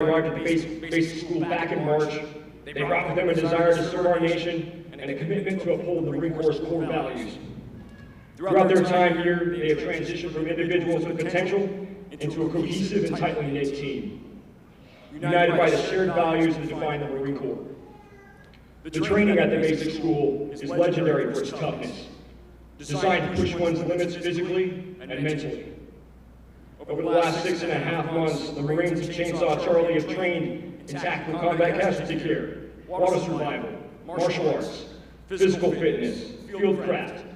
arrived at the basic school back in March. They brought with them a desire to serve our nation and a commitment to uphold the Marine Corps' core values. Throughout their time here, they have transitioned from individuals with potential into a cohesive and tightly knit team, united by the shared values that define the Marine Corps. The training at the basic school is legendary for its toughness, designed to push one's limits physically and mentally. Over the last 6.5 months, the Marines of Chainsaw Charlie have trained in tactical combat casualty care, water survival, martial arts, physical fitness, field craft.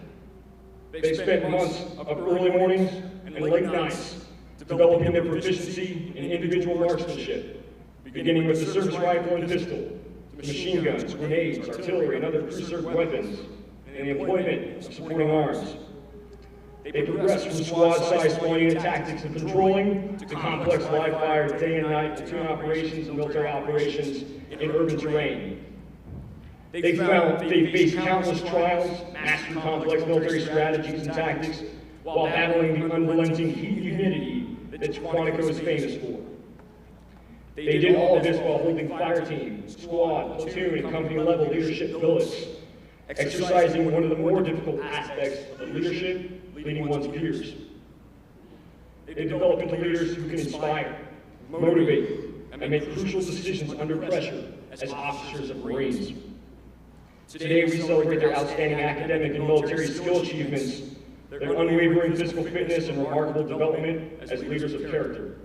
They've spent months of early mornings and late nights developing their proficiency in individual marksmanship, beginning with the service rifle and pistol, to machine guns, grenades, artillery, and other crew-served weapons, and the employment of supporting arms. They progressed from squad-sized one-unit tactics and patrolling to complex live-fire day and night platoon operations and military operations in urban terrain. They faced countless trials, mastered complex military strategies and tactics, while battling the unrelenting heat and humidity that Quantico is famous for. They did all of this while holding fire team, squad, platoon, and company-level leadership billets, exercising one of the more difficult aspects of leadership, leading one's peers. They develop into leaders who can inspire, motivate, and make crucial decisions under pressure as officers of Marines. Today, we celebrate their outstanding academic and military skill achievements, their unwavering physical fitness, and remarkable development as leaders of character.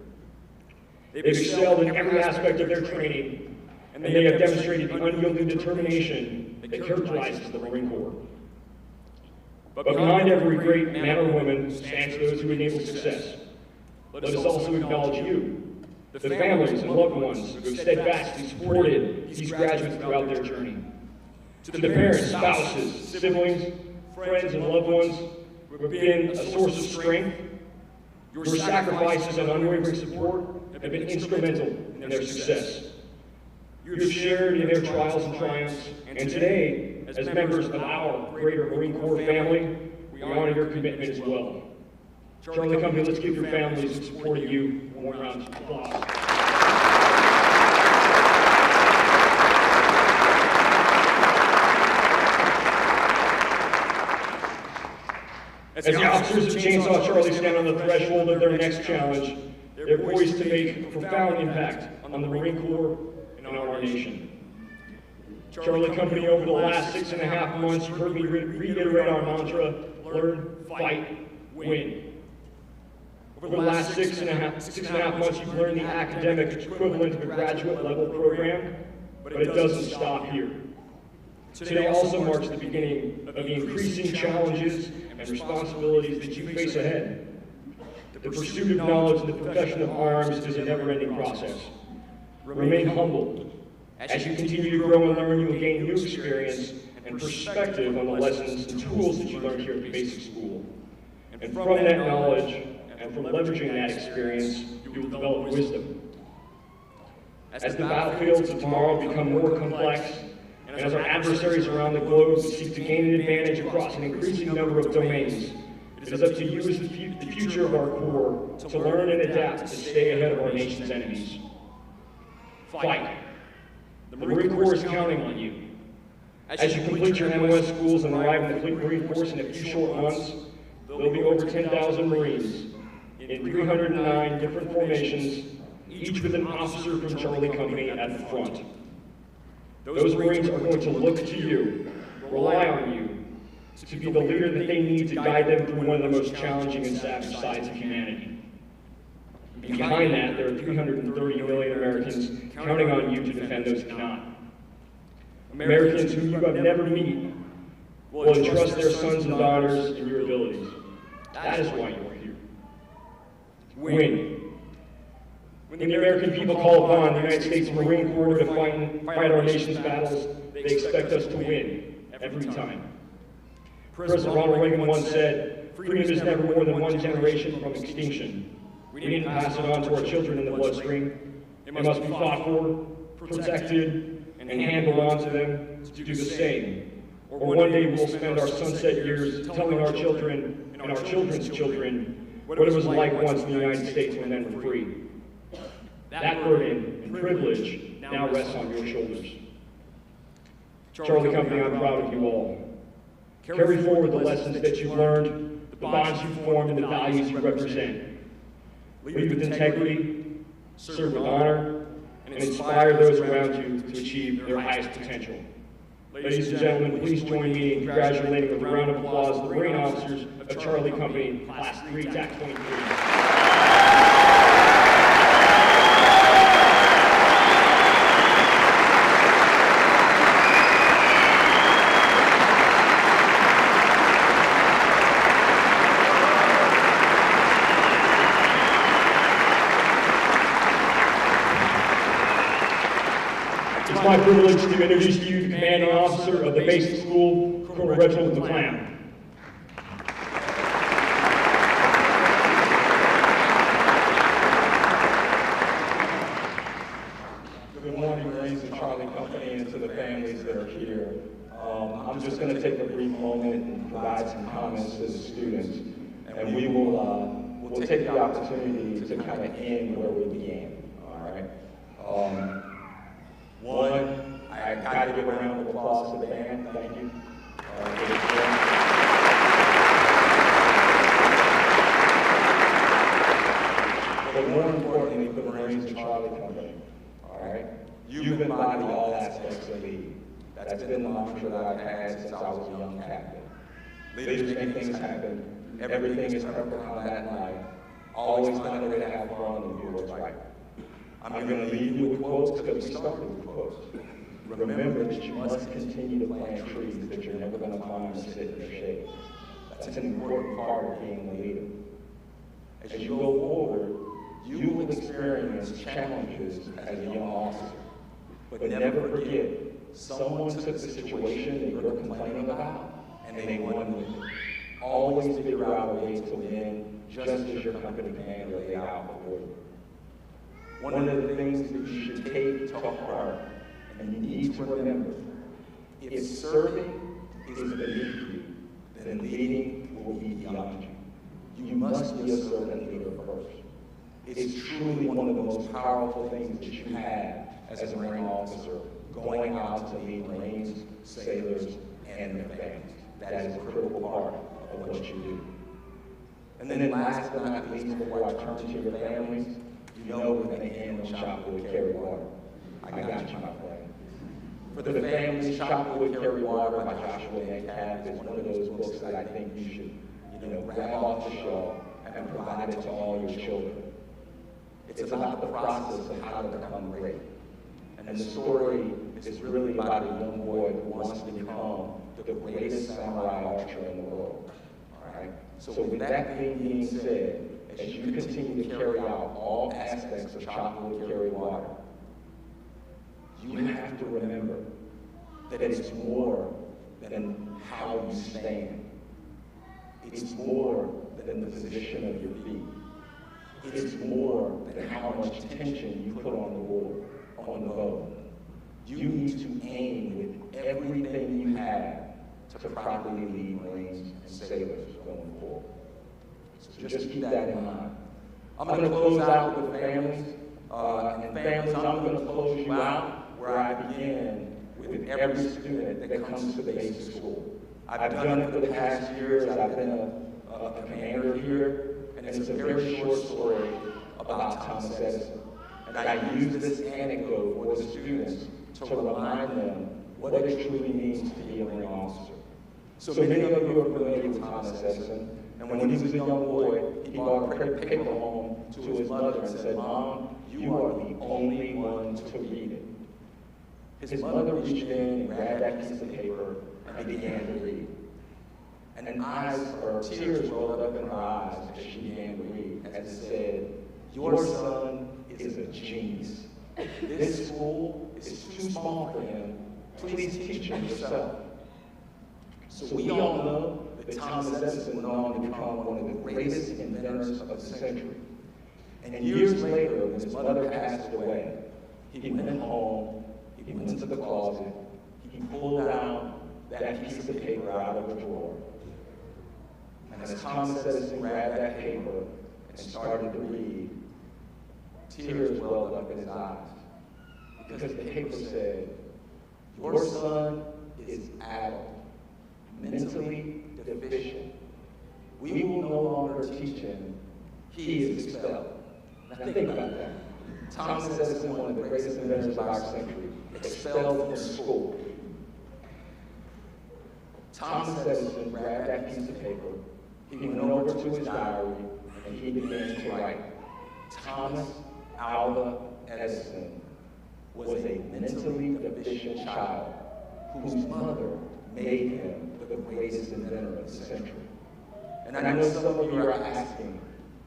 They've excelled in every aspect of their training, and they have demonstrated the unyielding determination that characterizes the Marine Corps. But behind every great man or woman stands those who enable success. Let us also acknowledge you, the families and loved ones who have steadfastly supported these graduates throughout their journey. To the parents, spouses, siblings, friends, and loved ones who have been a source of strength, your sacrifices and unwavering support have been instrumental in their success. You have shared in their trials and triumphs, and today, as members of our greater Marine Corps family, we honor your commitment as well. Charlie Company, let's give your families who supported you a warm round of applause. As the officers of Chainsaw Charlie stand on the threshold of their next challenge, they're poised to make a profound impact on the Marine Corps and on our nation. Charlie Company, over the last 6.5 months, you've heard me reiterate our mantra: learn, fight, win. Over the last six and a half months, you've learned the academic equivalent of a graduate level program, but it doesn't stop here. Today also marks the beginning of the increasing challenges and responsibilities that you face ahead. The pursuit of knowledge in the profession of arms is a never-ending process. Remain humble. As you continue to grow and learn, you will gain new experience and perspective on the lessons and tools that you learned here at the basic school. And from that knowledge, and from leveraging that experience, you will develop wisdom. As the battlefields of tomorrow become more complex, and as our adversaries around the globe seek to gain an advantage across an increasing number of domains, it is up to you as the future of our Corps to learn and adapt to stay ahead of our nation's enemies. Fight. The Marine Corps is counting on you. As you complete your MOS schools and arrive in the Fleet Marine Force in a few short months, there will be over 10,000 Marines in 309 different formations, each with an officer from Charlie Company at the front. Those Marines are going to look to you, rely on you, to be the leader that they need to guide them through one of the most challenging and savage sides of humanity. Behind that, there are 330 million Americans counting on you to defend those who cannot. Americans who you have never met will entrust their sons and daughters in your abilities. That is why you are here. Win. When the American people call upon the United States Marine Corps to fight our nation's battles, they expect us to win every time. President Ronald Reagan once said, "Freedom is never more than one generation from extinction." We need to pass it on to our children in the bloodstream. It must be fought for, protected, and handed on to them to do the same. Or one day we'll spend our sunset years telling our children and our children's children what it was like once in the United States when men were free. That burden and privilege now rests on your shoulders. Charlie Company, I'm proud of you all. Carry forward the lessons that you've learned, the bonds you've formed, and the values you represent. Lead with integrity, serve with honor, and inspire those around you to achieve their highest potential. Ladies and gentlemen, please join me in congratulating with a round of applause the Marine officers of Charlie Company, Class 3, TAC 23. It's my privilege to introduce to you the commanding officer of the basic school, Colonel Reginald McClam. Good morning, Marines and Charlie Company, and to the families that are here. I'm just going to take a brief moment and provide some comments to the students, and we'll take the opportunity to kind of end where we began. All right. One, I got to give a round of applause to the band. Thank you. But more importantly, for the Marines and Charlie Company, all right? You've embodied all aspects of lead. That's been the mantra that I've had since I was a young captain. Leaders make things happen. Everything is perfect on that night. Always find a way to have fun and do what's right. I'm going to leave you with quotes because we started with quotes. Remember that you must continue to plant trees that you're never going to climb and sit in their shade. That's an important part of being a leader. As you go forward, you will experience challenges as a young officer. But never forget, someone took the situation that you're complaining about and they won with it. Always figure out a way to win just as your company commander laid out before you. One of the things that you should take to heart and you need to remember, if serving is beneath you, then leading will be beyond you. You must be a servant leader first. It's truly one of the most powerful things that you have as a Marine officer, going out to lead Marines, sailors, and their families. That is a critical part of what you do. And then last but not least, before I turn to your families, you know we're going to end on Chopwood Carry Water. I got you, my friend. For the families, Chopwood Carry Water by Joshua Metcalf is one of those books that I think you should, grab off the shelf and provide it to all your children. It's about the process of how to become great. And the story is really about a young boy who wants to become the greatest samurai archer in the world. All right? So with that being said, as you continue to carry out all aspects of Chopwood Carry Water, you have to remember that it's more than how you stand. It's more than the position of your feet. It's more than how much tension you put on the bow. You need to aim with everything you have to properly lead Marines and sailors going forward. So just keep that in mind. I'm going to close out with families. And families, I'm going to close you out where I begin with every student that comes to the basic school. I've done it for the past years. I've been a commander here. And it's a very short story about Thomas Edison. And I use this anecdote for the students to remind them what it truly means to be a Marine officer. So many of you are familiar with Thomas Edison. And when he was a young boy, he brought a paper home to his mother and said, "Mom, you are the only one to read it." His mother reached in and grabbed that piece of paper and began to read. And tears welled up in her eyes as she began to read, as it said, "Your son is a genius. This school is too small for him. Please teach him yourself." So we all know that Thomas Edison went on to become one of the greatest inventors of the century. And years later, when his mother passed away, he went home, he went into the closet, he pulled out that piece of paper out of a drawer. And as Thomas Edison grabbed that paper and started to read, tears welled up in his eyes. because the paper said, your son is adult, mentally deficient. We will no longer teach him. He is expelled. Now think about that. Thomas Edison, one of the greatest inventors of our century, expelled from school. Thomas Edison grabbed that piece of paper, he went over to his diary, and he began to write, Thomas Alva Edison was a mentally deficient child whose mother made him the greatest inventor of the century. And I know some of you are asking,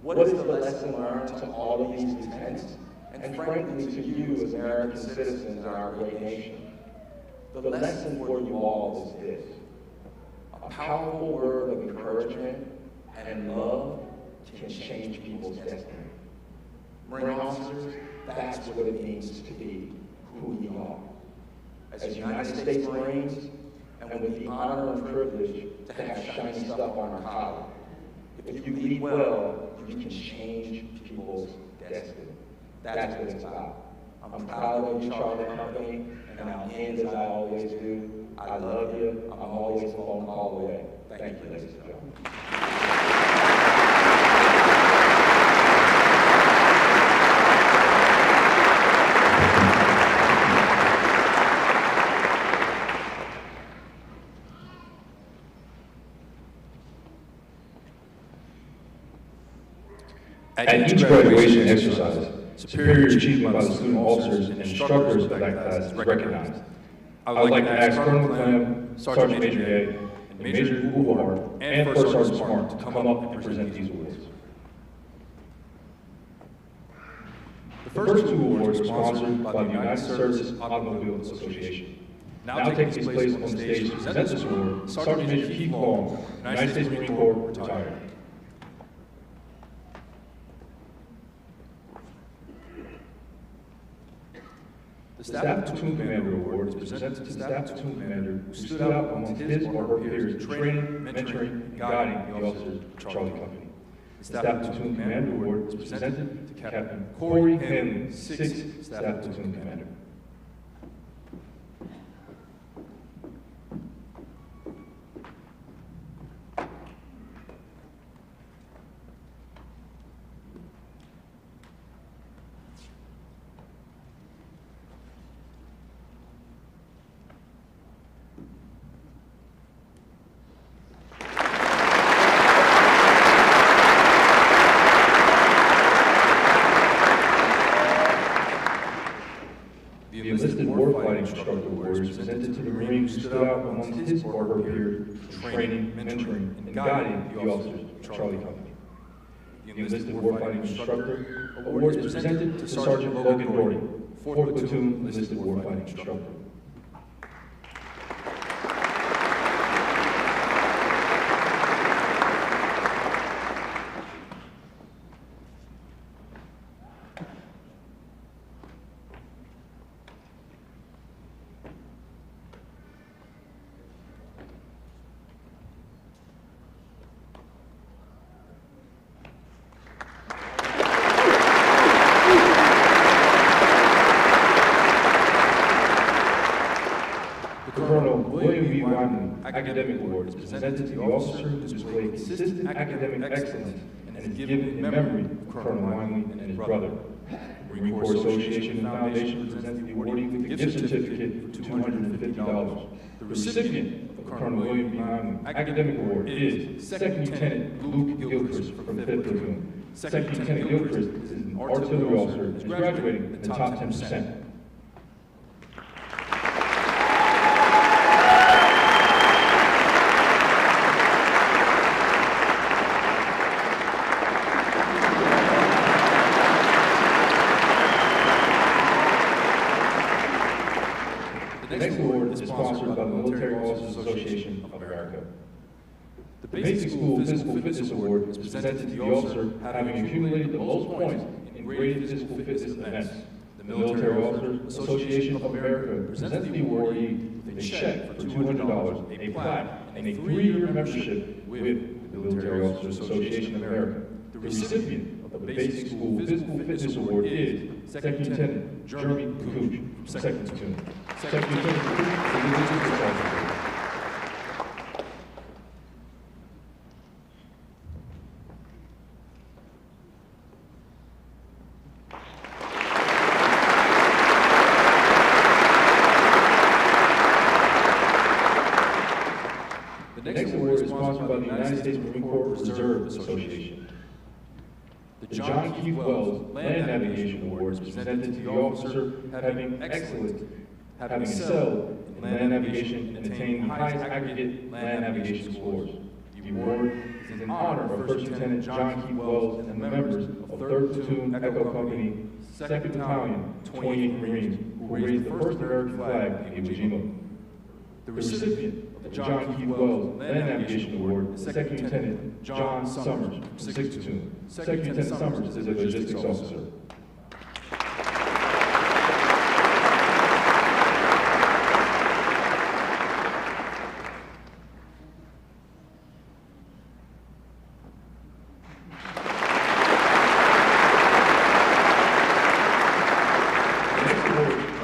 what is the lesson learned to all of these lieutenants? And frankly, to you as American citizens in our great nation. The lesson for you all is this. A powerful word of encouragement and love can change people's destiny. Marine officers, that's what it means to be who we are. As United States Marines, and with the honor and privilege to have shiny stuff on our collar, if you lead well, you can change people's destiny. That's what it's about. I'm proud of you, Charlie Company, and I'll end as I always do. I love you. I'm always a phone call away. Thank you, ladies and gentlemen. At each graduation exercise, superior achievement by the student officers and instructors of that class is recognized. I would like to ask Colonel Clem, Sergeant Major Day, and Major Uglehart, and First Sergeant Smart to come up and present these awards. The first two awards are sponsored by the United Services Automobile Association. Now taking his place on the stage to present this award, Sergeant Major Keith Long, United States Marine Corps, retired. The Staff Platoon Commander Award is presented to the Staff Platoon Commander who stood out among his or her peers in training, mentoring, and guiding the officers of Charlie Company. The Staff Platoon Commander Award is presented to Captain Corey Hanley, 6th Staff Platoon Commander. The Enlisted Warfighting Instructor Award is presented to the Marine who stood out among his or her peers in training, mentoring, and guiding the officers of Charlie Company. The Enlisted Warfighting Instructor Award is presented to Sergeant Logan Doherty, 4th Platoon Enlisted Warfighting Instructor. Colonel William B. Wyman Academic Award is presented to the officer who displayed consistent academic excellence and is given in memory of Colonel Wyman and his brother. The Marine Corps Association and Foundation presents the awardee with a gift certificate for $250. The recipient of the Colonel William B. Wyman Academic Award is Second Lieutenant Luke Gilchrist from 5th Platoon. Second Lieutenant Gilchrist is an artillery officer and is graduating in the top 10%. The next award is sponsored by the Military Officers Association of America. The Basic School Physical Fitness Award is presented to the officer having accumulated the most points in graded physical fitness events. The Military Officers Association of America presents the awardee with a check for $200, a plaque, and a 3-year membership with the Military Officers Association of America. The recipient of the Basic School Physical Fitness Award is Second Lieutenant Lieutenant Jeremy Cooch, from 2nd Platoon. 2nd Lieutenant Cooch is the Indigenous Officer. The next award is sponsored by the United States Marine Corps Reserve Association. The John Keith Wells Land Navigation Award is presented to the officer having excelled in land navigation and attaining the highest aggregate land navigation scores. The award is in honor of First Lieutenant John Keith Wells and the members of 3rd Platoon Echo Company, 2nd Battalion, 28th Marines, who raised the first American flag in Iwo Jima. The recipient of the John Keith Wells Land Navigation Award is 2nd Lieutenant John Summers from 6th Platoon. 2nd Lieutenant Summers is a logistics officer.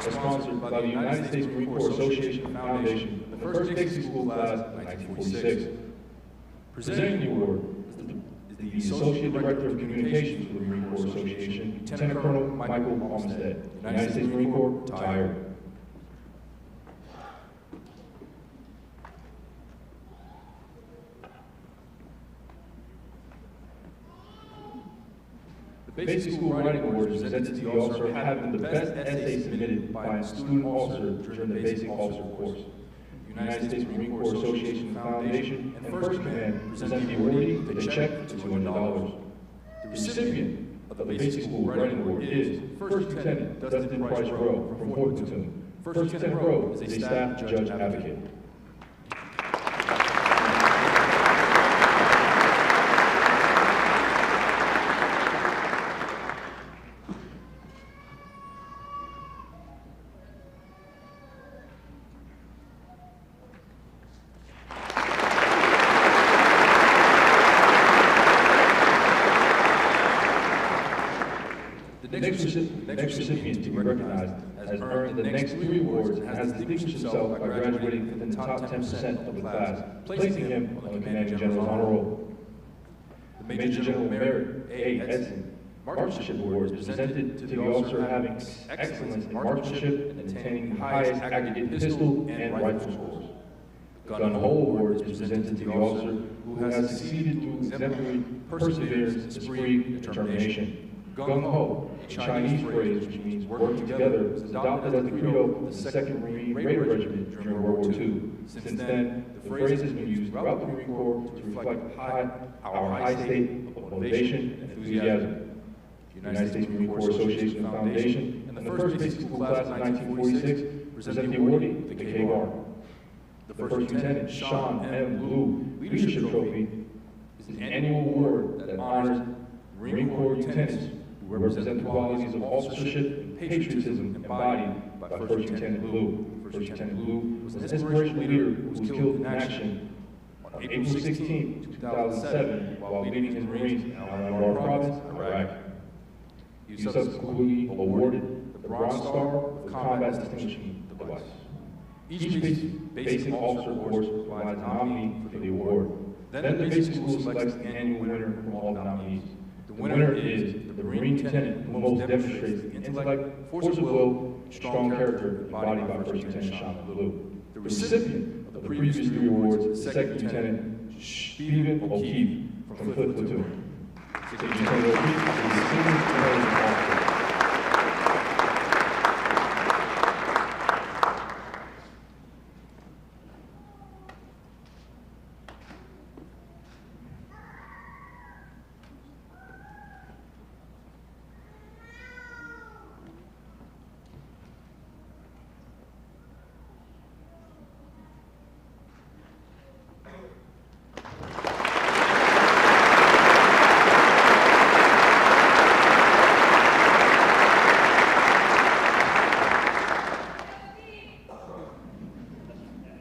Sponsored by the United States Marine Corps Association Foundation, the first Dixie School class of 1946. Presenting the award is the Associate Director of Communications for the Marine Corps Association, Lieutenant Colonel Michael Olmsted, United States Marine Corps, retired. The Basic School Writing Award is presented to the officer having the best essay submitted by a student officer during the Basic Officer course. The United States Marine Corps Association Foundation and First Command present the awardee with a check for $200. The recipient of the Basic School Writing Award is First Lieutenant Dustin Price Rowe from 4th Platoon. First Lieutenant Rowe is a staff judge advocate. The next recipient to be recognized has earned the next 3 awards and has distinguished himself by graduating within the top 10% of the class, placing him on the Commanding General's honor roll. The Major General Merit A. Edson Marksmanship Award is presented to the officer having excellence in marksmanship and attaining the highest aggregate pistol and rifle scores. The Gun Hole Award is presented to the officer who has succeeded through exemplary perseverance, esprit, and determination. Gung Ho, a Chinese phrase which means working together, was adopted as the credo of the 2nd Marine Raider Regiment during World War II. Since then, the phrase has been used throughout the Marine Corps to reflect our high state of motivation and enthusiasm. The United States Marine Corps Association Foundation and the first Basic School class of 1946 present the awardee with the K-Bar. The First Lieutenant Sean M. Blue Leadership Trophy is an annual award that honors Marine Corps lieutenants who represent the qualities of officership and patriotism embodied by First Lieutenant Blue. First Lieutenant Blue was an inspirational leader who was killed in action on April 16, 2007, while leading his Marines in Al-Anbar Province, Iraq. He was subsequently awarded the Bronze Star with Combat Distinguishment Device. Each basic officer course provides a nominee for the award. Then the basic school selects the annual winner from all the nominees. The winner is the Marine Lieutenant who most demonstrates the intellect, force of will, and strong character embodied by First Lieutenant Sean Blue. The recipient of the previous 3 awards is 2nd Lieutenant Stephen O'Keefe from 5th Platoon. 2nd Lieutenant O'Keefe is the senior commanding officer.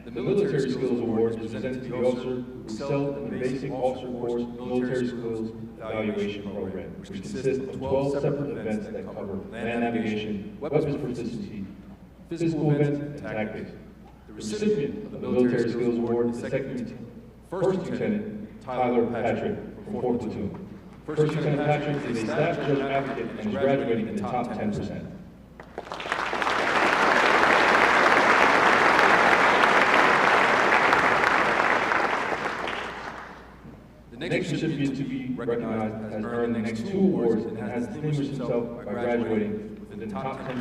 The Military Skills Award is presented to the officer who excelled in the Basic Officer Course Military Skills Evaluation Program, which consists of 12 separate events that cover land navigation, weapons proficiency, physical events, and tactics. The recipient of the Military Skills Award is First Lieutenant Tyler Patrick from 4th Platoon. First Lieutenant Patrick is a staff judge advocate and is graduating in the top 10%. The next recipient to be recognized has earned the next 2 awards and has distinguished himself by graduating within the top 10%.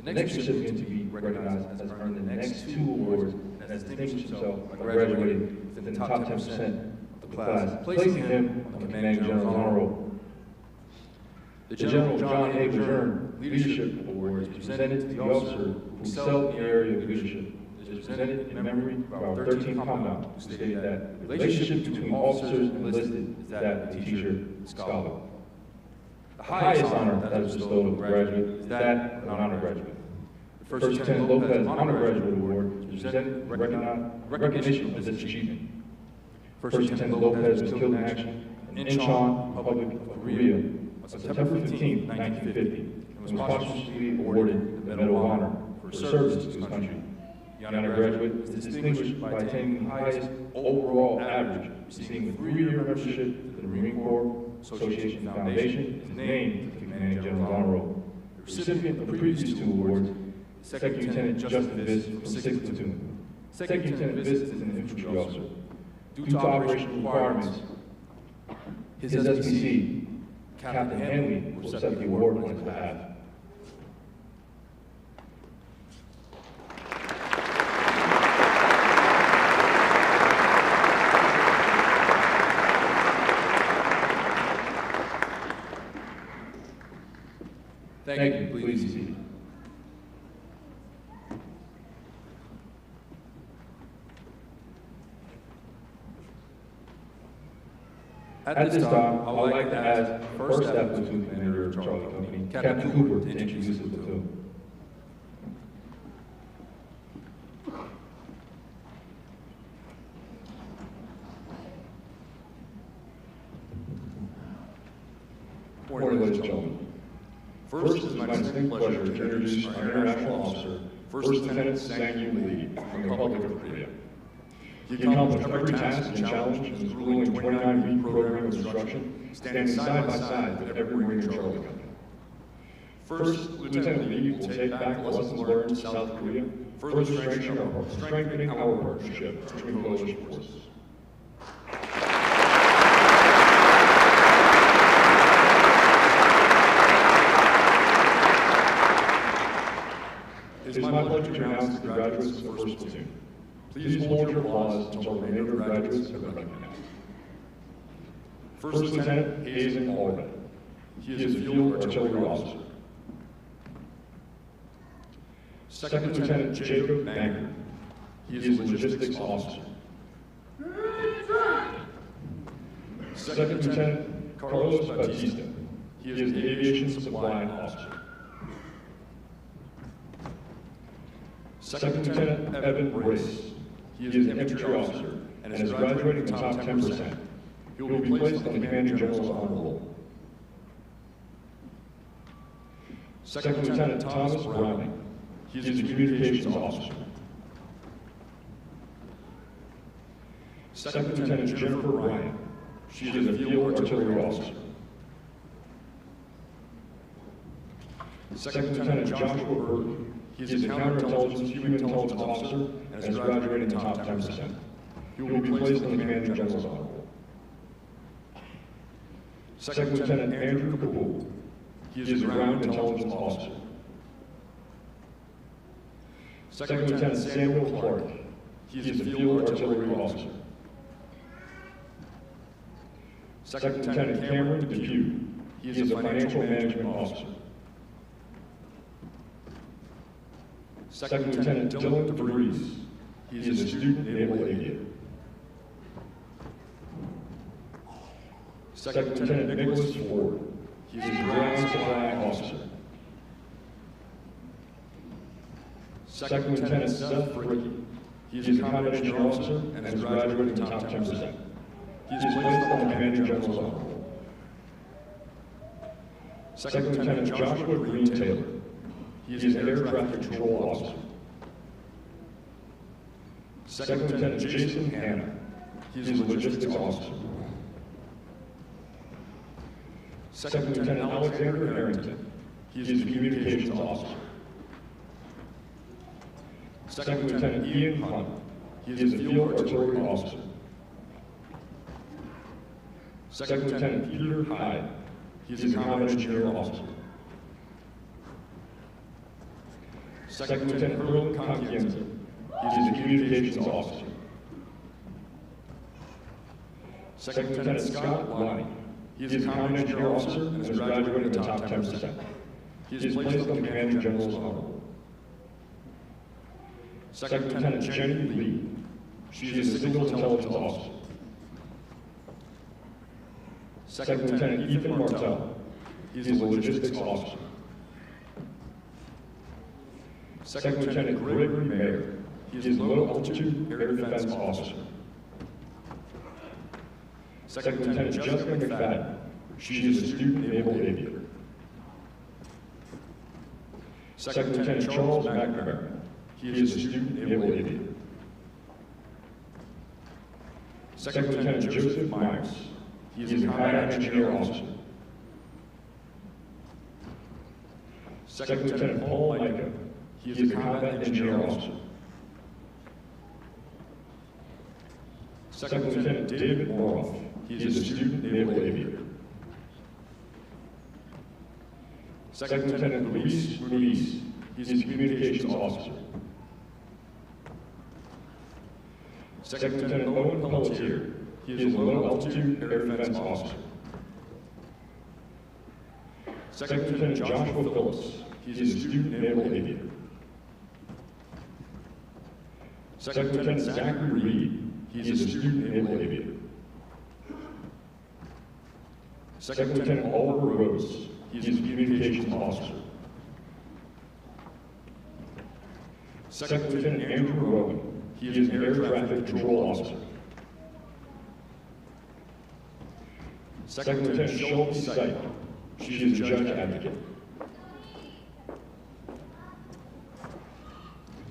The next recipient to be recognized has earned the next 2 awards and has distinguished himself by graduating within the top 10% of the class, placing him on the Commanding General's Honor Roll. The General John A. Bajern Leadership Award is presented to the officer who excelled in the area of leadership. It is presented in memory of our 13th Commandant, who stated that the relationship between officers and enlisted is that of teacher and scholar. The highest honor that is bestowed on a graduate is that of an honor graduate. The First Lieutenant Lopez Honor Graduate Award is presented in recognition of this achievement. First Lieutenant Lopez was killed in action in Incheon, Republic of Korea, on September 15, 1950, and was posthumously awarded the Medal of Honor for service to his country. The honor graduate is distinguished by attaining the highest overall average, receiving a 3-year membership to the Marine Corps Association Foundation, and is named to the Commanding General's Honor Roll. The recipient of the previous 2 awards is Second Lieutenant Justin Viss from 6th Platoon. Second Lieutenant Viss is an infantry officer. Due to operational requirements, his SPC, Captain Hanley, will accept the award on his behalf. Thank you. Please be seated. At this time, I would like to ask First Staff Platoon Commander of Charlie Company, Captain Cooper, to introduce the platoon. Good morning, ladies and gentlemen. First, it is my distinct pleasure to introduce our international officer, First Lieutenant Sang-Yu Lee from the Republic of Korea. He accomplished every task and challenge in his grueling 29-week program of instruction, standing side by side with every Marine in Charlie Company. First, Lieutenant Lee will take back the lessons learned in South Korea, further strengthening our partnership between coalition forces. It is my pleasure to announce the graduates of the First Platoon. Please hold your applause until the remainder of graduates have been recognized. First Lieutenant Hazen Allred. He is a field artillery officer. Second Lieutenant Jacob Banker. He is a logistics officer. Second Lieutenant Carlos Bautista. He is an aviation supply officer. Second Lieutenant Evan Brace. He is an infantry officer and is graduating in the top 10%. He will be placed on the Commanding General's Honor Roll. Second Lieutenant Thomas Browning. He is a communications officer. Second Lieutenant Jennifer Ryan. She is a field artillery officer. Second Lieutenant Joshua Burton. He is a counterintelligence human intelligence officer and is graduating in the top 10%. He will be placed on the Commanding General's Honor Roll. Second Lieutenant Andrew Kapoor. He is a ground intelligence officer. Second Lieutenant Samuel Clark. He is a field artillery officer. Second Lieutenant Cameron Depew. He is a financial management officer. Second Lieutenant Dylan DeVries. He is a student naval aviator. Second Lieutenant Nicholas Ford. He is a ground supply officer. Second Lieutenant Seth Fricky. He is a combat engineer officer and has graduated in the top 10%. He is placed on the Commander General's honor roll. Second Lieutenant Joshua Green Taylor. He is an air traffic control officer. Second Lieutenant Jason Hanna. He is a logistics officer. Second Lieutenant Alexander Harrington. He is a communications officer. Second Lieutenant Ian Hunt. He is a field artillery officer. Second Lieutenant Peter Hyde. He is a combat engineer officer. Second Lieutenant Earl Conchienza. He is a communications officer. Second Lieutenant Scott Lonnie. He is a combat engineer officer and has graduated in the top 10%. He is placed on the Commander General's honor roll. Second Lieutenant Jenny Lee. She is a signal intelligence officer. Second Lieutenant Ethan Martell. He is a logistics officer. Second Lieutenant Gregory Mayer. He is a low-altitude air defense officer. Second Lieutenant Jessica McFadden. She is a student naval aviator. Second Lieutenant Charles McNamara. He is a student naval aviator. Second Lieutenant Joseph Myers. He is a combat engineer officer. Second Lieutenant Paul Micah. He is a combat engineer officer. Second Lieutenant David Moroff. He is a student naval aviator. Second Lieutenant Luis Muniz. He is a communications officer. Second Lieutenant Owen Pelletier. He is a low-altitude air defense officer. Second Lieutenant Joshua Phillips. He is a student naval aviator. Second Lieutenant Zachary Reed. He is a student naval aviator. Second Lieutenant Oliver Rose. He is a communications officer. Second Lieutenant Andrew Rowan. He is an air traffic control officer. Second Lieutenant Shelby Sight. She is a judge advocate.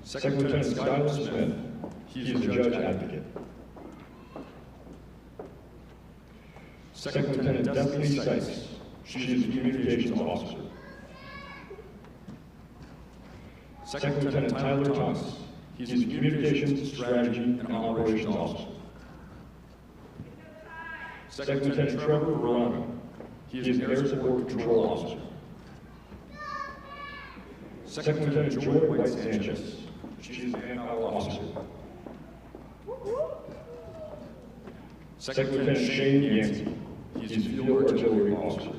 Second Lieutenant Skylar Smith. He is a judge advocate. Second Lieutenant Destiny Sykes. She is a communications officer. Second Lieutenant Tyler Thomas. He is a communications, strategy, and operations officer. Second Lieutenant Trevor Verano. He is an air support control officer. Second Lieutenant Joy White Sanchez. She is an manpower officer. Second Lieutenant Shane Yancey. He is a field artillery officer.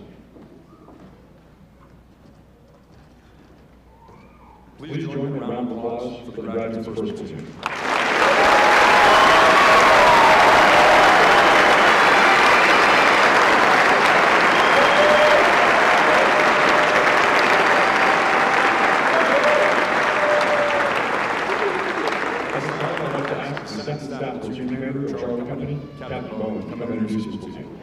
Please join in a round of applause for the graduates of First Platoon. Second Staff Platoon Commander of Charlie Company, Captain Bowen, come and introduce his platoon.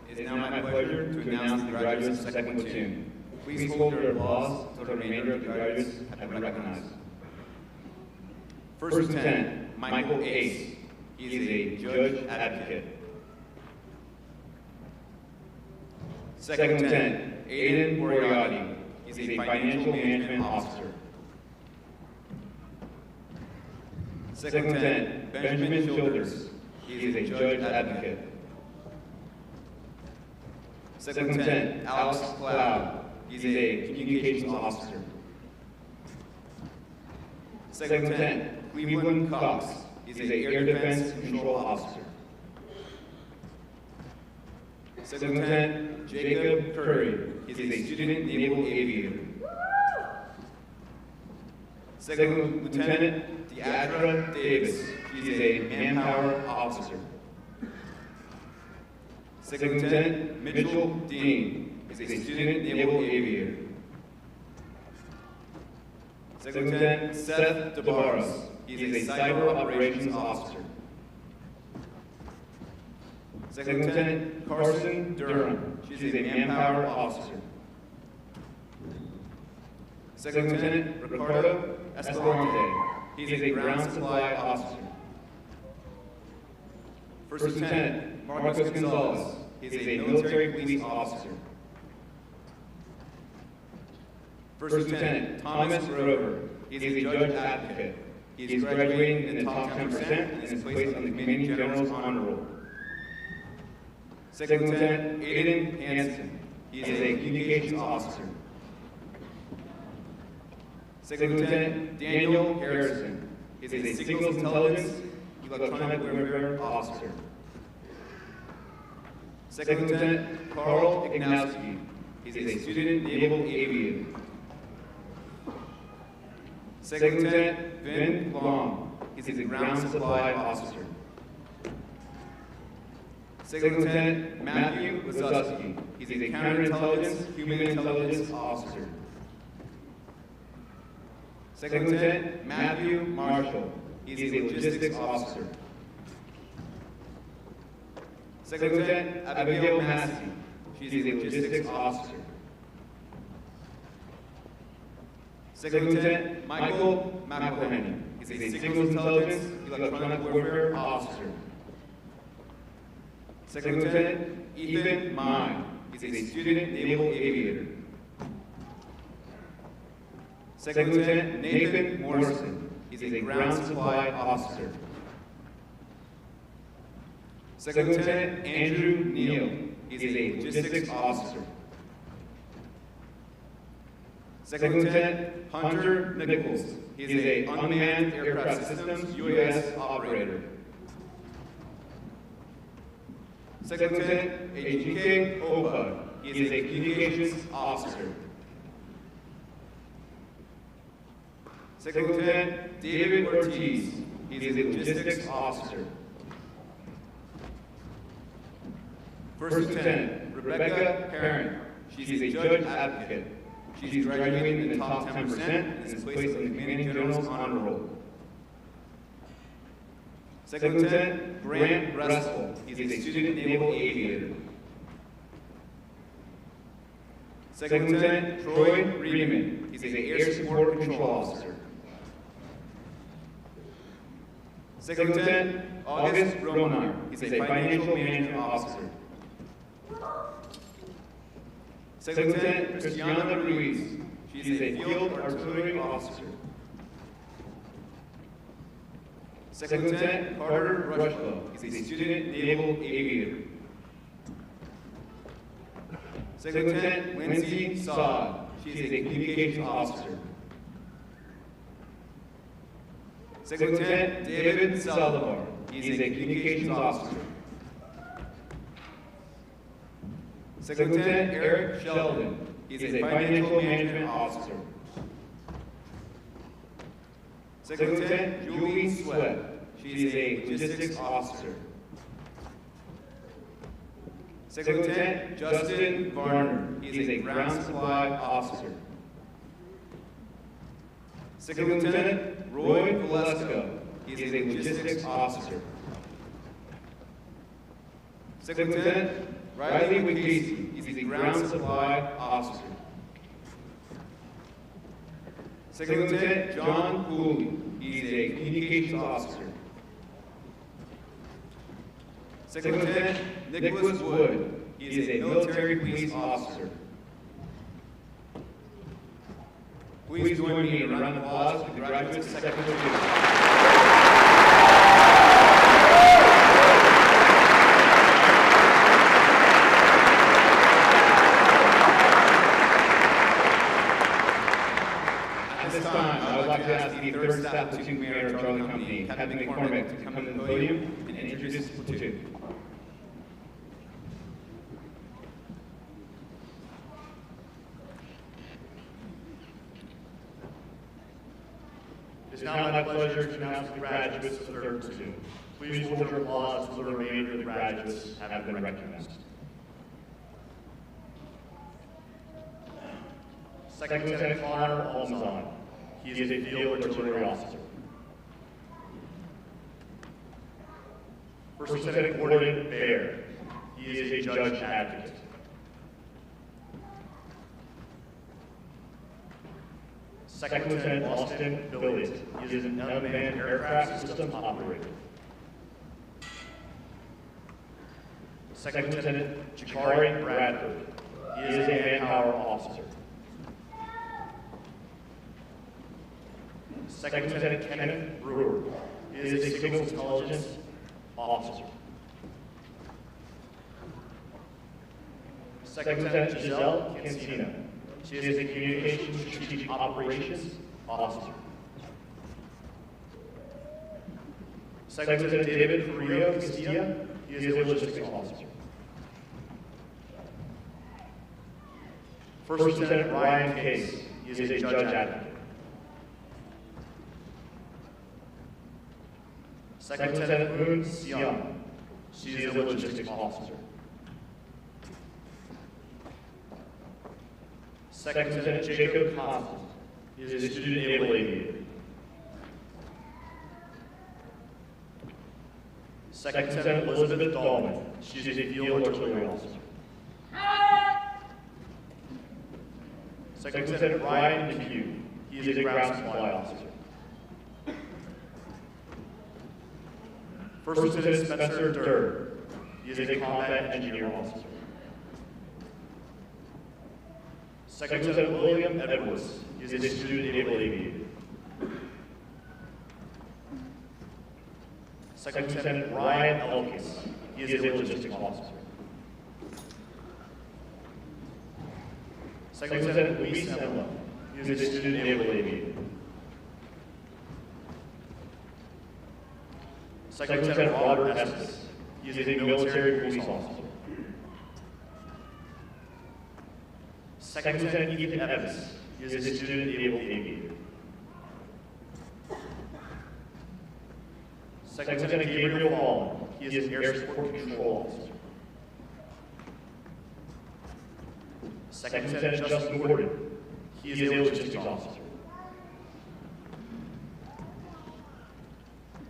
It is now my pleasure to announce the graduates of Second Platoon. Please hold your applause until the remainder of the graduates have been recognized. First Lieutenant Michael Ace. He is a judge advocate. Second Lieutenant Aiden Moriarty. He's a financial management officer. Second Lieutenant Benjamin Childers. He is a judge advocate. Second Lieutenant Alex Cloud. He's a communications officer. Second Lieutenant Cleveland Cox. He's an air defense control officer. Second Lieutenant Jacob Curry. He's a student naval aviator. Second Lieutenant Deidra Davis. She is a manpower officer. Second Lieutenant Mitchell Dean is a student naval aviator. Second Lieutenant Seth DeBarros. He is a cyber operations officer. Second Lieutenant Carson Durham. She is a manpower officer. Second Lieutenant Ricardo Escalante. He is a ground supply officer. First Lieutenant Marcos Gonzalez. He is a military police officer. First Lieutenant Thomas Rover. He is a judge advocate. He is graduating in the top 10% and is placed on the Commanding General's Honor Roll. Second Lieutenant Aiden Hansen. He is a communications officer. Second Lieutenant Daniel Harrison. He is a signals intelligence electronic warfare officer. Second Lieutenant Carl Ignowski. He is a student naval aviator. Second Lieutenant Vin Long. He is a ground supply officer. Second Lieutenant Matthew Wazuski. He is a counterintelligence, human intelligence officer. Second Lieutenant Matthew Marshall. He is a logistics officer. Second Lieutenant Abigail Massey. She is a logistics officer. Second Lieutenant Michael McElhenney. He is a signals intelligence electronic warfare officer. Second Lieutenant Ethan Mai. He is a student naval aviator. Second Lieutenant Nathan Morrison. He is a ground supply officer. Second Lieutenant Andrew Neal. He is a logistics officer. Second Lieutenant Hunter Nichols. He is an unmanned aircraft systems UAS operator. Second Lieutenant Ejike Opa. He is a communications officer. Second Lieutenant David Ortiz. He is a logistics officer. First Lieutenant Rebecca Parent. She is a judge advocate. She is graduating in the top 10% and is placed on the Commanding General's Honor Roll. Second Lieutenant Grant Bressel. He is a student naval aviator. Second Lieutenant Troy Riemann. He is an air support control officer. Second Lieutenant August Ronar. He is a financial management officer. Second Lieutenant Cristiana Ruiz. She is a field artillery officer. Second Lieutenant Carter Rushlow. He is a student naval aviator. Second Lieutenant Lindsay Saad. She is a communications officer. Second Lieutenant David Saldivar. He is a communications officer. Second Lieutenant Eric Sheldon. He is a financial management officer. Second Lieutenant Julie Sweat. She is a logistics officer. Second Lieutenant Justin Varner. He is a ground supply officer. Second Lieutenant Roy Valesco. He is a logistics officer. Second Lieutenant Riley Wigesi. He is a ground supply officer. Second Lieutenant John Cooley. He is a communications officer. Second Lieutenant Nicholas Wood. He is a military police officer. Please join me in a round of applause for the graduates of Second Lieutenant. The third Staff Platoon Commander of Charlie Company, Captain McCormick, to come to the podium and introduce his platoon. now my pleasure to announce the graduates of the third platoon. Please hold your applause until the remainder of the graduates have been recognized. Second Lieutenant Connor Almazan. He is a field artillery officer. First Lieutenant Gordon Baer. He is a judge advocate. Second Lieutenant Austin Billiot. He is an unmanned aircraft systems operator. Second Lieutenant Jakari Bradford. He is a manpower officer. Second Lieutenant Kenneth Brewer. He is a signals intelligence officer. Second Lieutenant Giselle Cancina. She is a communications and strategic operations officer. Second Lieutenant David Carrillo Castilla. He is a logistics officer. First Lieutenant Ryan Case. He is a judge advocate. Second Lieutenant Moon Siang. She is a logistics officer. Second Lieutenant Jacob Constant. He is a student naval aviator. Second Lieutenant Elizabeth Dahlman. She is a field artillery officer. Second Lieutenant Ryan DePue. He is a ground supply officer. First Lieutenant Spencer Durr. He is a combat engineer officer. Second Lieutenant William Edwards. He is a student naval aviator. Second Lieutenant Ryan Elkins. He is a logistics officer. Second Lieutenant Luis Emla. He is a student naval aviator. Second Lieutenant Robert Estes. He is a military police officer. Second Lieutenant Ethan Evans. He is a student naval aviator. Second Lieutenant Gabriel Fallon. He is an air support control officer. Second Lieutenant Justin Gordon. He is a logistics officer.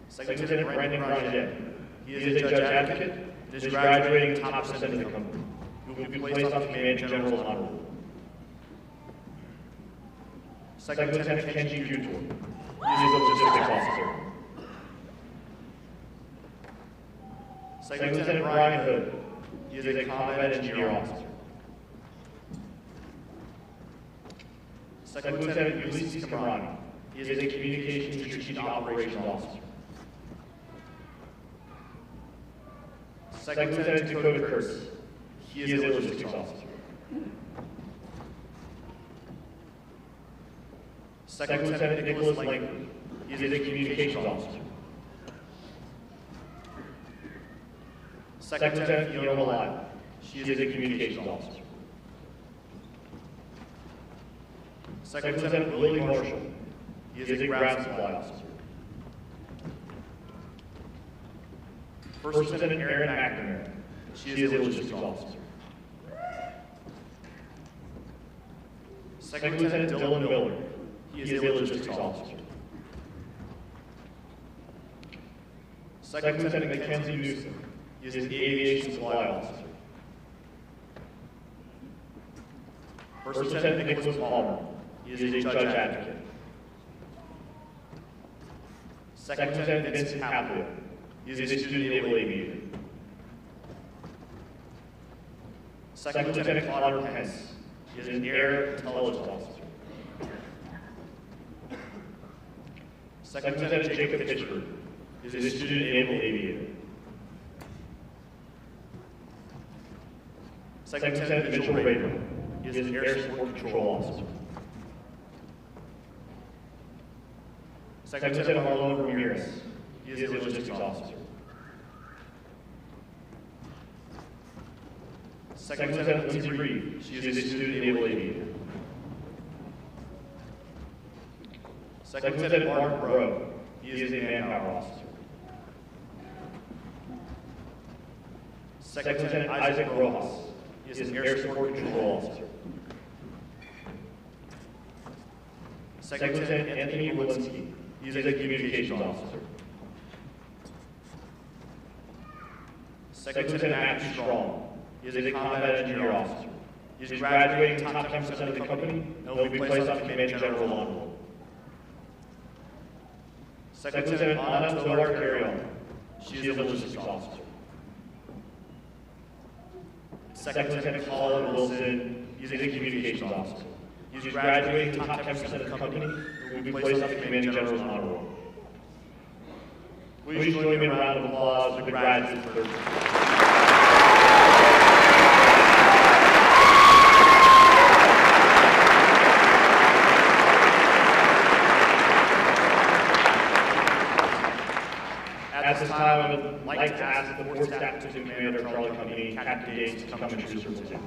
Second Lieutenant Brandon Grandjet. He is a judge advocate and is graduating top percent of the company. He will be placed on the commanding general's honor roll. Second Lieutenant Kenji Futor. He is a logistics officer. Second Lieutenant Brian Hood. He is a combat engineer officer. Second Lieutenant Ulysses Kamrani. He is a communications and strategic operations officer. Second Lieutenant Dakota Kurtz. He is a logistics officer. Second Lieutenant Nicholas Langford. He is a communications officer. Second Lieutenant Fiona Malai. She is a communications officer. Second Lieutenant Willie Marshall. He is a ground supply officer. First Lieutenant Erin McNamara. She is a logistics officer. Second Lieutenant Dylan Miller. He is a logistics officer. Second Lieutenant Mackenzie Newsom. He is an aviation supply officer. First Lieutenant Nicholas Palmer. He is a judge advocate. Second Lieutenant Vincent Hathaway. He is a student naval aviator. Second Lieutenant Connor Pence. He is an air intelligence officer. Second Lieutenant Jacob Hitchford. He is a student naval aviator. Second Lieutenant Mitchell Rader. He is an air support control officer. Second Lieutenant Marlon Ramirez. He is a logistics officer. Second Lieutenant Lindsay Reed. She is a student naval aviator. Second Lieutenant Mark Bro. He is a manpower officer. Second Lieutenant Isaac Rojas. He is an air support control officer. Second Lieutenant Anthony Walensky. He is a communications officer. Second Lieutenant Matthew Strong. He is a combat engineer officer. He is graduating in the top 10% of the company and will be placed on commanding general honor roll. Second Lieutenant Anna Tolar Carrion. She is a logistics officer. Second Lieutenant Colin Wilson. He is a communications officer. He is graduating in the top 10% of the company and will be placed on the commanding general honor roll. Please join me in a round of applause for the graduates for their At this time, I would like to ask the Fourth Staff Platoon Commander of Charlie Company, Captain Gates, to come and introduce her platoon.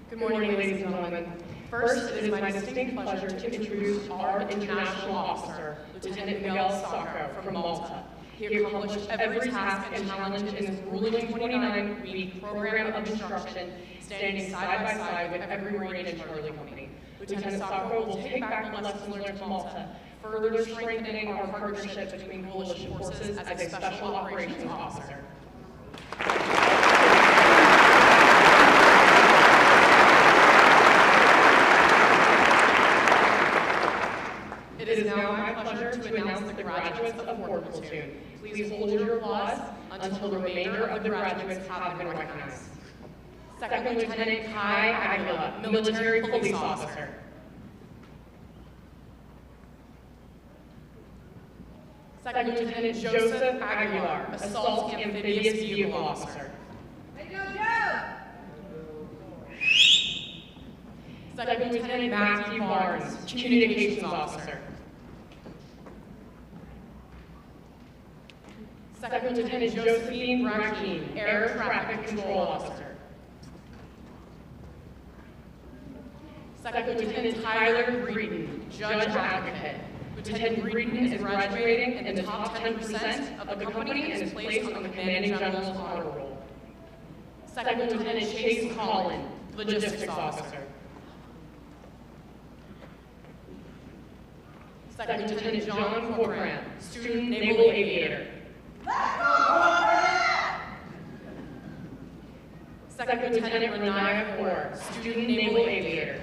Good morning, ladies and gentlemen. First, it is my distinct pleasure to introduce our international officer, Lieutenant Miguel Sacco from Malta. He accomplished every task and challenge in this grueling 29-week program of instruction, standing side by side with every Marine in Charlie Company. Lieutenant Sacco will take back the lessons learned to Malta, further strengthening our partnership between coalition forces as a special operations officer. It is now my pleasure to announce the graduates of the 4th Platoon. Please hold your applause until the remainder of the graduates have been recognized. Second Lieutenant Kai Aguila, Military Police Officer. Second Lieutenant Joseph Aguilar, Assault Amphibious Vehicle Officer. Second Lieutenant Matthew Barnes, Communications Officer. Second Lieutenant Josephine Rakim, Air Traffic Control Officer. Second Lieutenant Tyler Breeden, Judge Advocate. Lieutenant Breeden is graduating in the top 10% of the company and is placed on the Commanding General's Honor Roll. Second Lieutenant Chase Collin, Logistics Officer. Second Lieutenant John Corcoran, Student Naval Aviator. Second Lieutenant Renaya Kaur, Student Naval Aviator.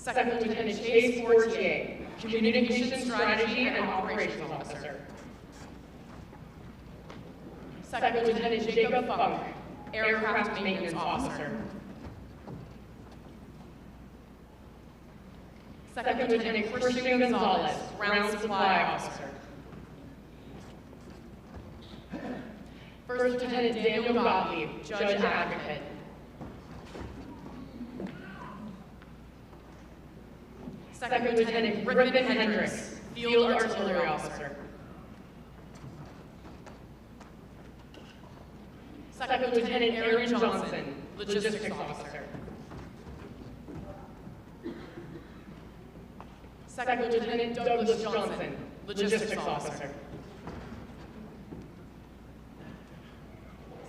Second Lieutenant Chase Fortier, Communications Strategy and Operations Officer. Second Lieutenant Jacob Funk, Aircraft Maintenance Officer. Second Lieutenant Christian Gonzalez, Ground Supply Officer. First Lieutenant Daniel Gottlieb, Judge Advocate. Second Lieutenant Griffin Hendricks, Field Artillery Officer. Second Lieutenant Aaron Johnson, Logistics Officer. Second Lieutenant Douglas Johnson, Logistics Officer.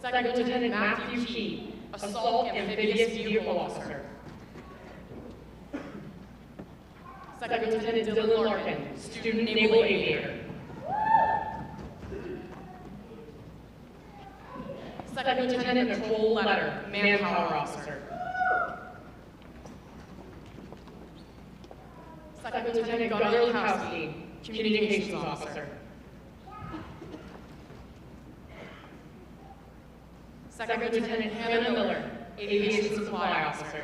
Second Lieutenant Matthew Key, Assault Amphibious Vehicle Officer. Second Lieutenant Dylan Larkin, Student Naval Aviator. Second Lieutenant Nicole Letter, Manpower Officer. Second Lieutenant Gunnar Lukowski, Communications Officer. Second Lieutenant Hannah Miller, Aviation Supply Officer.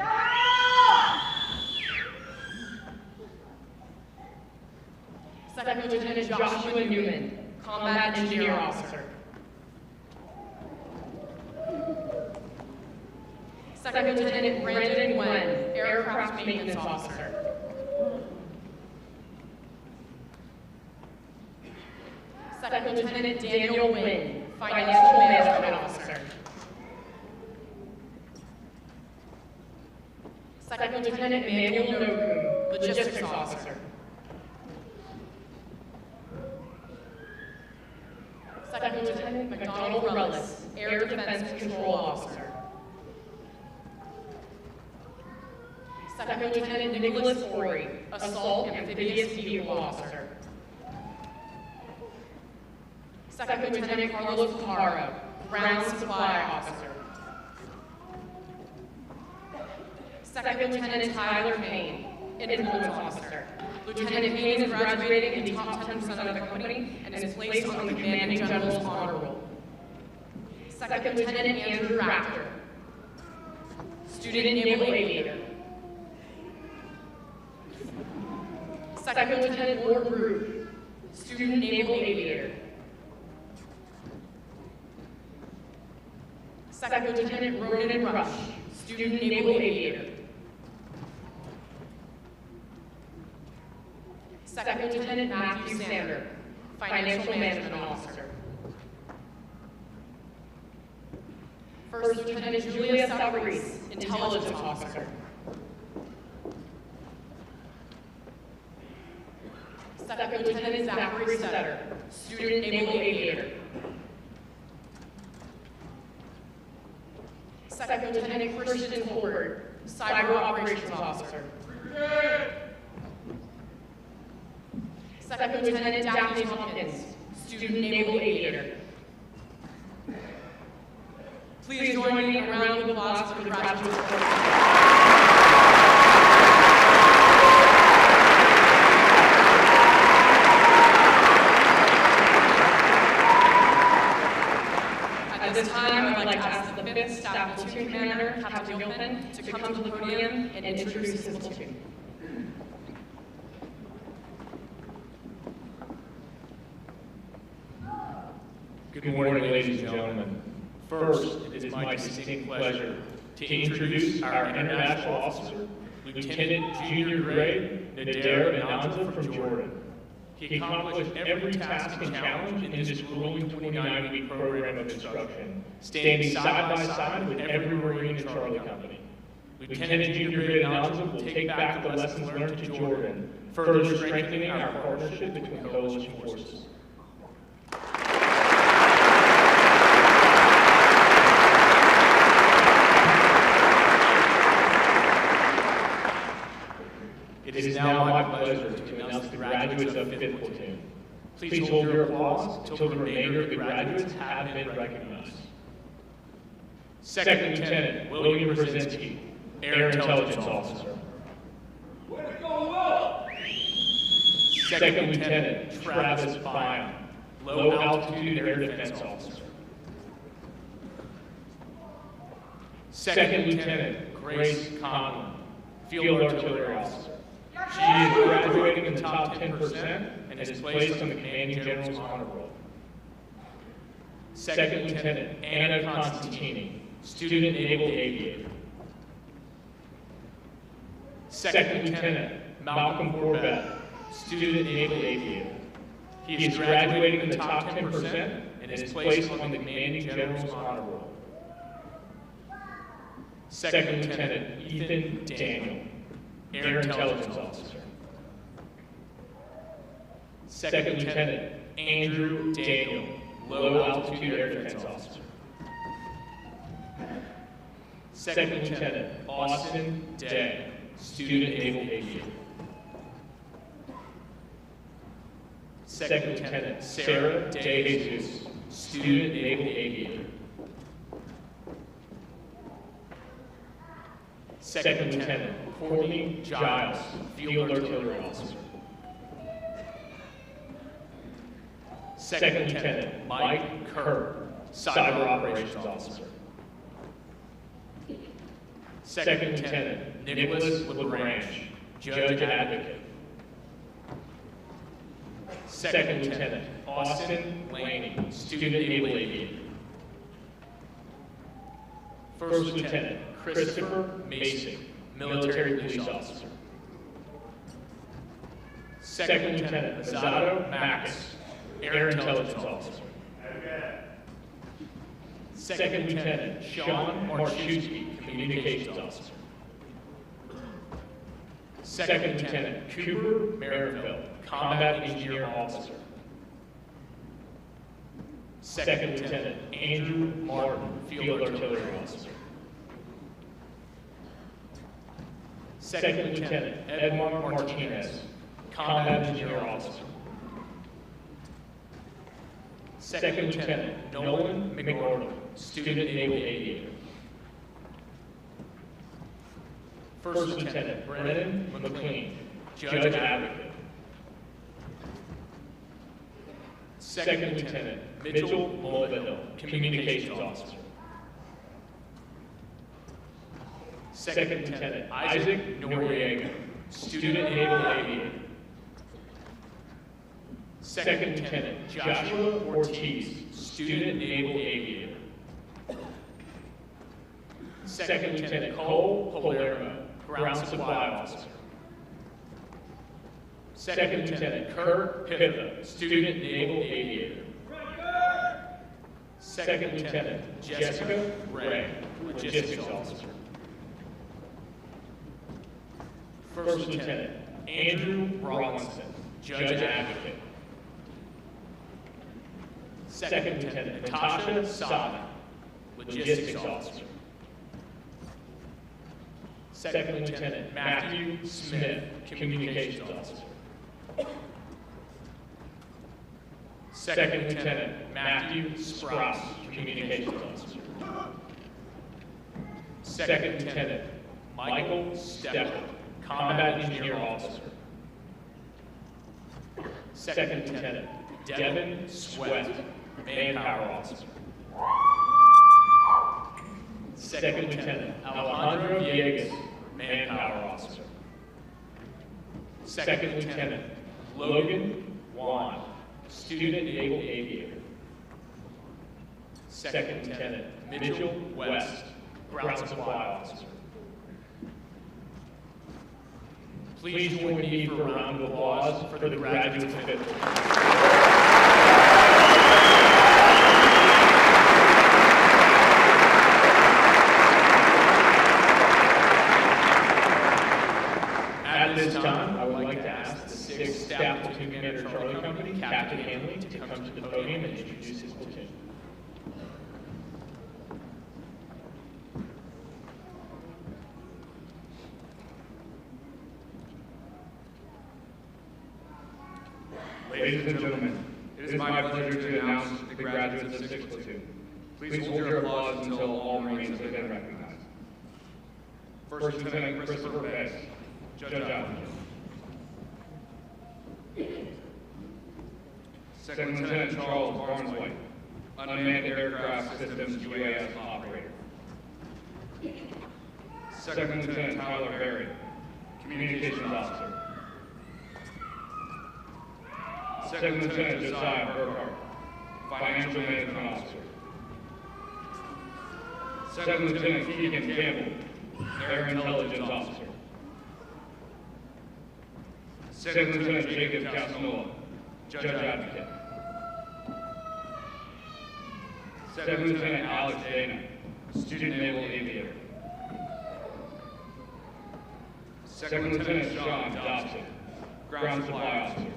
Second Lieutenant Joshua Newman, Combat Engineer Officer. Second Lieutenant Brandon Wen, Aircraft Maintenance Officer. Second Lieutenant Daniel Wynn, Financial Management Officer. Second Lieutenant Manuel Nokum, Logistics Officer. Second Lieutenant McDonald Rullis, Air Defense Control Officer. Second Lieutenant Nicholas Forey, Assault Amphibious Vehicle Officer. Second Lieutenant Carlos Pajaro, Ground Supply Officer. Second Lieutenant Tyler Payne, Influence Officer. Lieutenant Payne is graduating in the top 10% of the company and is placed on the Commanding General's Honor Roll. Second Lieutenant Andrew Raptor, Student Naval Aviator. Second Lieutenant Ward Root, Student Naval Aviator. Second Lieutenant Ronan Rush, Student Naval Aviator. Second Lieutenant Matthew Sander, Financial Management Officer. First Lieutenant Julia Savarese, Intelligence Officer. Second Lieutenant Zachary Sutter, Student Naval Aviator. Second Lieutenant Christian Ford, Cyber Operations Officer. Second Lieutenant Daphne Hopkins, Student Naval Aviator. Please join me in a round of applause for the graduates. At this time, I'd like to ask the 5th Staff Platoon Commander, Captain Gilpin, to come to the podium and introduce his platoon. Good morning, ladies and gentlemen. First, it is my distinct pleasure to introduce our international officer, Lieutenant Junior Grade Nader Ananza from Jordan. He accomplished every task and challenge in this grueling 29-week program of instruction, standing side by side with every Marine in Charlie Company. Lieutenant Junior Grade Ananza will take back the lessons learned to Jordan, further strengthening our partnership between coalition forces. It is now my pleasure to announce the graduates of 5th Platoon. Please hold your applause until the remainder of the graduates have been recognized. Second Lieutenant William Brzezinski, Air Intelligence Officer. Second Lieutenant Travis Byam, Low Altitude Air Defense Officer. Second Lieutenant Grace Conlon, Field Artillery Officer. She is graduating in the top 10% and is placed on the Commanding General's Honor Roll. Second Lieutenant Anna Constantini, Student Naval Aviator. Second Lieutenant Malcolm Corbett, Student Naval Aviator. He is graduating in the top 10% and is placed on the Commanding General's Honor Roll. Second Lieutenant Ethan Daniel, Air Intelligence Officer. Second Lieutenant Andrew Daniel, Low Altitude Air Defense Officer. Second Lieutenant Austin Day, Student Naval Aviator. Second Lieutenant Sarah De Jesus, Student Naval Aviator. Second Lieutenant Courtney Giles, Field Artillery Officer. Second Lieutenant Mike Kerr, Cyber Operations Officer. Second Lieutenant Nicholas LaGrange, Judge Advocate. Second Lieutenant Austin Laney, Student Naval Aviator. First Lieutenant Christopher Mason, Military Police Officer. Second Lieutenant Azado Mackes, Air Intelligence Officer. Second Lieutenant Sean Marchuski, Communications Officer. Second Lieutenant Cooper Merrifield, Combat Engineer Officer. Second Lieutenant Andrew Martin, Field Artillery Officer. Second Lieutenant Edmar Martinez, Combat Engineer Officer. Second Lieutenant Nolan McArdle, Student Naval Aviator. First Lieutenant Brennan McLean, Judge Advocate. Second Lieutenant Mitchell Mulvihill, Communications Officer. Second Lieutenant Isaac Noriega, Student Naval Aviator. Second Lieutenant Joshua Ortiz, Student Naval Aviator. Second Lieutenant Cole Palermo, Ground Supply Officer. Second Lieutenant Kurt Pitha, Student Naval Aviator. Second Lieutenant Jessica Ray, Logistics Officer. First Lieutenant Andrew Rawlinson, Judge Advocate. Second Lieutenant Natasha Sada, Logistics Officer. Second Lieutenant Matthew Smith, Communications Officer. Second Lieutenant Matthew Sprouse, Communications Officer. Second Lieutenant Michael Stepper, Combat Engineer Officer. Second Lieutenant Devin Sweat, Manpower Officer. Second Lieutenant Alejandro Villegas, Manpower Officer. Second Lieutenant Logan Wan, Student Naval Aviator. Second Lieutenant Mitchell West, Ground Supply Officer. Please join me for a round of applause for the graduates of Fifth. At this time, I would like to ask the 6th Staff Platoon Commander Charlie Company, Captain Hanley, to come to the podium and introduce his platoon. Ladies and gentlemen, it is my pleasure to announce the graduates of 6th Platoon. Please hold your applause until all Marines have been recognized. First Lieutenant Christopher Betts, Judge Advocate. Second Lieutenant Charles Barneswhite, Unmanned Aircraft Systems UAS Operator. Second Lieutenant Tyler Berry, Communications Officer. Second Lieutenant Josiah Burkhart, Financial Management Officer. Second Lieutenant Keegan Campbell, Air Intelligence Officer. Second Lieutenant Jacob Casanola, Judge Advocate. Second Lieutenant Alex Dana, Student Naval Aviator. Second Lieutenant Sean Dobson, Ground Supply Officer.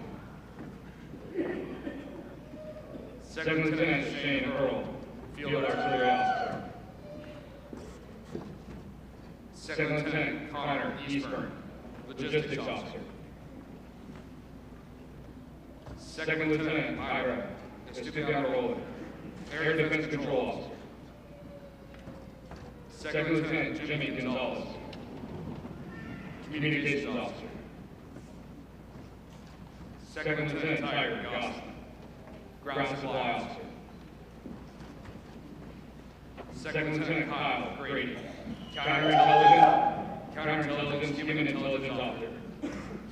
Second Lieutenant Shane Earl, Field Artillery Officer. Second Lieutenant Connor Eastburn, Logistics Officer. Second Lieutenant Ira Estupiñán-Roland, Air Defense Control Officer. Second Lieutenant Jimmy Gonzalez, Communications Officer. Second Lieutenant Tiger Gosselin, Ground Supply Officer. Second Lieutenant Kyle Grady, Counterintelligence Human Intelligence Officer.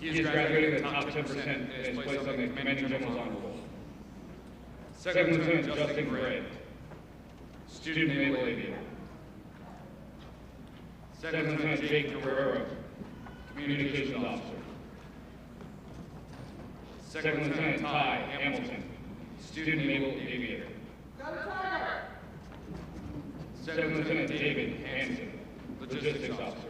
He is graduating in the top 10% and is placed on the Commanding General's Honor Roll. Second Lieutenant Justin Gray, Student Naval Aviator. Second Lieutenant Jake Guerrero, Communications Officer. Second Lieutenant Ty Hamilton, Student Naval Aviator. Second Lieutenant David Hanson, Logistics Officer.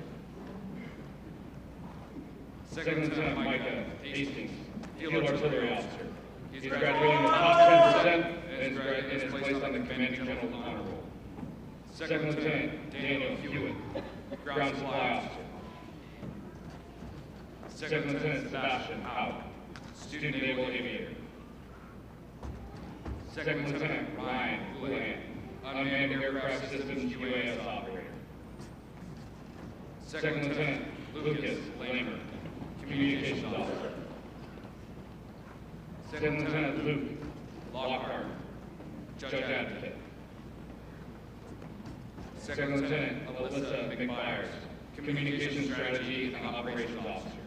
Second Lieutenant Micah Hastings, Field Artillery Officer. He's graduating in the top 10% and is placed on the Commanding General's Honor Roll. Second Lieutenant Daniel Hewitt, Ground Supply Officer. Second Lieutenant Sebastian Howe, Student Naval Aviator. Second Lieutenant Ryan Houlihan, Unmanned Aircraft Systems UAS Operator. Second Lieutenant Lucas Lamer, Communications Officer. Second Lieutenant Luke Lockhart, Judge Advocate. Second Lieutenant Alyssa McByers, Communications Strategy and Operations Officer.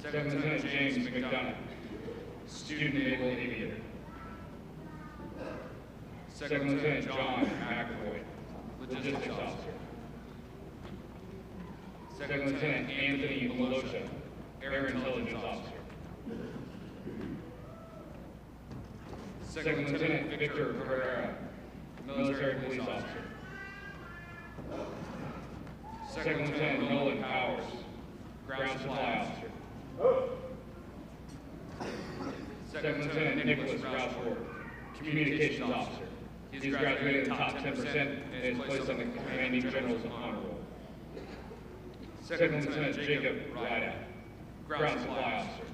Second Lieutenant James McDonough, Student Naval Aviator. Second Lieutenant John McAvoy, Logistics Officer. Second Lieutenant Anthony Malosha, Air Intelligence Officer. Second Lieutenant Victor Herrera, Military Police Officer. Second Lieutenant Nolan Powers, Ground Supply Officer. Second Lieutenant Nicholas Rousford, Communications Officer. He's graduated in the top 10% and is placed on the Commanding General's Honor Roll. Second Lieutenant Jacob Rydak, Ground Supply Officer.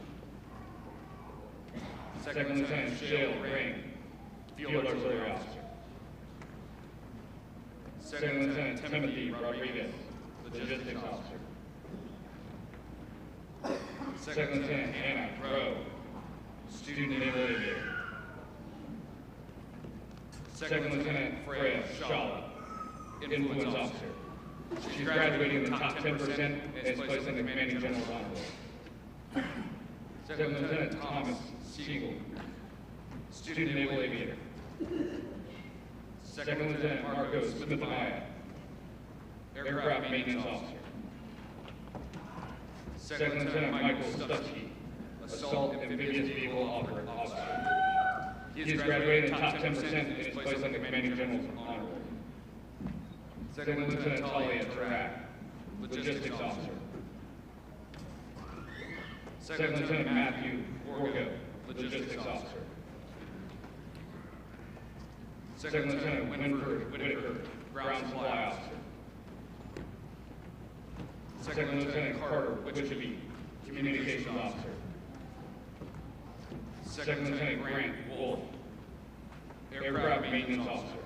Second Lieutenant Shale Ring, Field Artillery Officer. Second Lieutenant Timothy Rodriguez, Logistics Officer. Second Lieutenant Anna Crow, Student Naval Aviator. Second Lieutenant Freya Shala, Influence Officer. She's graduating in the top 10% and is placed on the Commanding General's Honor Roll. Second Lieutenant Thomas Siegel, Student Naval Aviator. Second Lieutenant Marcos Smith-Maya, Aircraft Maintenance Officer. Second Lieutenant Michael Stutsky, Assault Amphibious Vehicle Officer. He is graduated in the top 10% and is placed on the Commanding General's Honor Roll. Second Lieutenant Talia Tarak, Logistics Officer. Second Lieutenant Matthew Orgo, Logistics Officer. Second Lieutenant Winford Whitaker, Ground Supply Officer. Second Lieutenant Carter Witcheby, Communications Officer. Second Lieutenant Grant Wolf, Aircraft Maintenance Officer.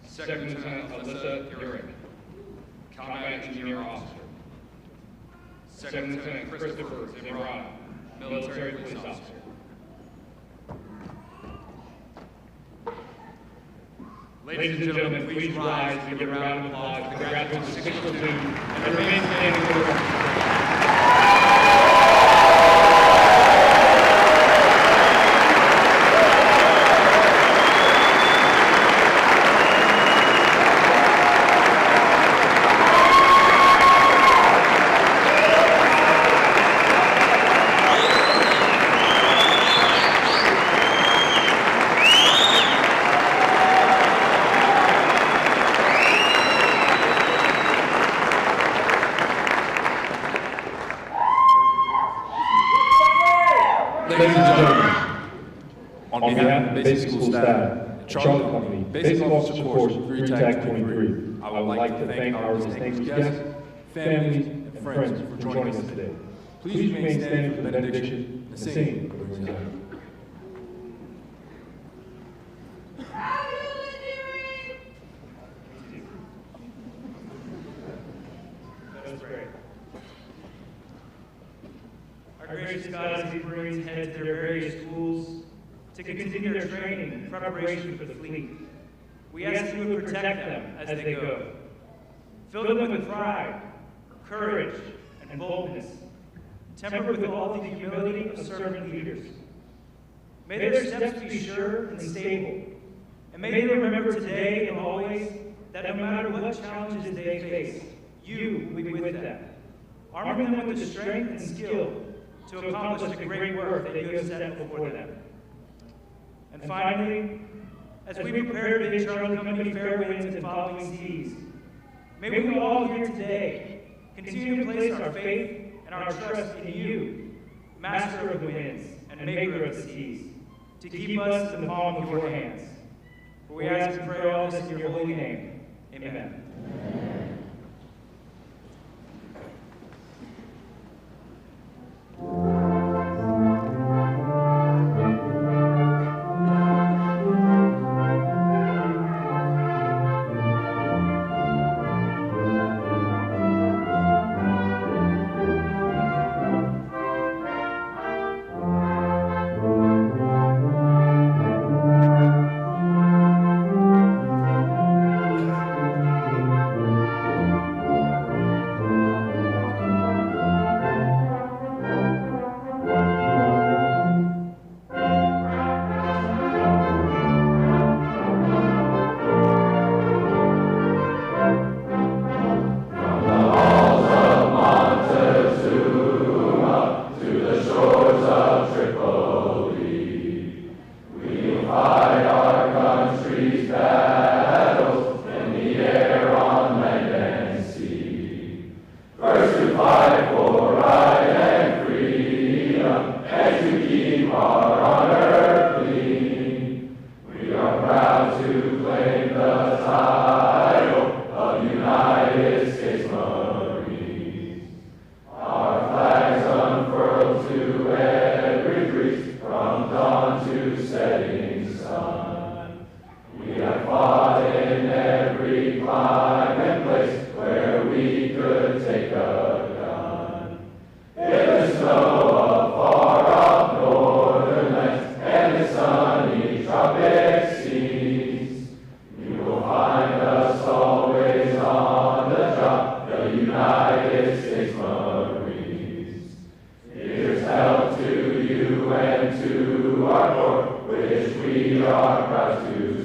Second Lieutenant Alyssa Urick, Combat Engineer Officer. Second Lieutenant Christopher Zimrana, Military Police Officer. Ladies and gentlemen, please rise and give a round of applause to the graduates of 6th Platoon and remain standing for the record. Ladies and gentlemen, on behalf of the Basic School staff, Charlotte Company, Basic Officer Course 3-23, I would like to thank our distinguished guests, families, and friends for joining us today. Please remain standing for the benediction and sing for the recital. Our gracious God, as He brings heads to their various schools to continue their training and preparation for the fleet, we ask You would protect them as they go. Fill them with pride, courage, and boldness, tempered with all the humility of servant leaders. May their steps be sure and stable, and may they remember today and always that no matter what challenges they face, You will be with them, arming them with the strength and skill to accomplish the great work that you have set before them. And finally, as we prepare to bid Charlie Company fair winds and following seas, may we all here today continue to place our faith and our trust in you, Master of the winds and Maker of the seas, to keep us in the palm of your hands. For we ask and pray all this in your holy name. Amen. To our Lord, which we are proud to